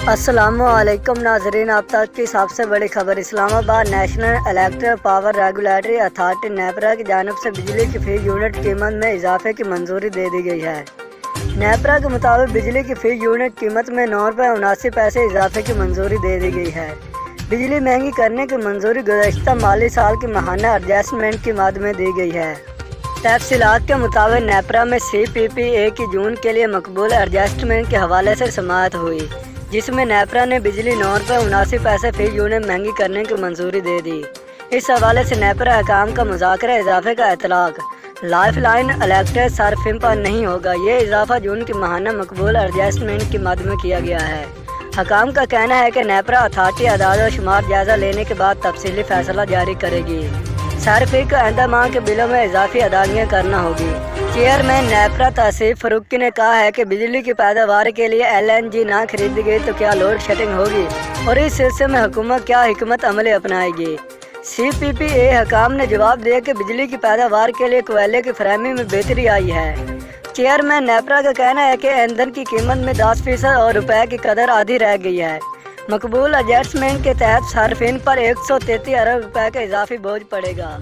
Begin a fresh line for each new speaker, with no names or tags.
السلام علیکم ناظرین، اب تک کی سب سے بڑی خبر۔ اسلام آباد national electric power regulatory authority NEPRA کی جانب سے بجلی کی فی یونٹ قیمت میں اضافے کی منظوری دے دی گئی ہے۔ نیپرا کے مطابق بجلی کی فی یونٹ قیمت میں 9.79 روپے اضافے کی منظوری دے دی گئی ہے۔ بجلی مہنگی کرنے کی منظوری گزشتہ مالی سال کی ماہانہ ایڈجسٹمنٹ کی مد میں دی گئی ہے۔ تفصیلات کے مطابق نیپرا میں سی پی پی اے کی جون کے لیے مقبول ایڈجسٹمنٹ کے حوالے سے سماعت ہوئی، جس میں نیپرا نے بجلی 9.79 فی یونٹ مہنگی کرنے کی منظوری دے دی۔ اس حوالے سے نیپرا حکام کا مذاکرہ اضافے کا اطلاق لائف لائن الیکٹرک صارفین پر نہیں ہوگا۔ یہ اضافہ جون کی ماہانہ مقبول ایڈجسٹمنٹ کی مد میں کیا گیا ہے۔ حکام کا کہنا ہے کہ نیپرا اتھارٹی اعداد و شمار جائزہ لینے کے بعد تفصیلی فیصلہ جاری کرے گی۔ صارفین کو آئندہ ماہ کے بلوں میں اضافی ادائیگیاں کرنا ہوگی۔ چیئرمین نیپرا توصیف فاروقی نے کہا ہے کہ بجلی کی پیداوار کے لیے LNG نہ خریدی گئی تو کیا لوڈ شیڈنگ ہوگی اور اس سلسلے میں حکومت کیا حکمت عملی اپنائے گی۔ سی پی پی اے حکام نے جواب دیا کہ بجلی کی پیداوار کے لیے کوئلے کی فراہمی میں بہتری آئی ہے۔ چیئرمین نیپرا کا کہنا ہے کہ ایندھن کی قیمت میں 10% اور روپے کی قدر آدھی رہ گئی ہے۔ مقبول ایڈجسٹمنٹ کے تحت صارفین پر 133 ارب روپے کا اضافی بوجھ پڑے گا۔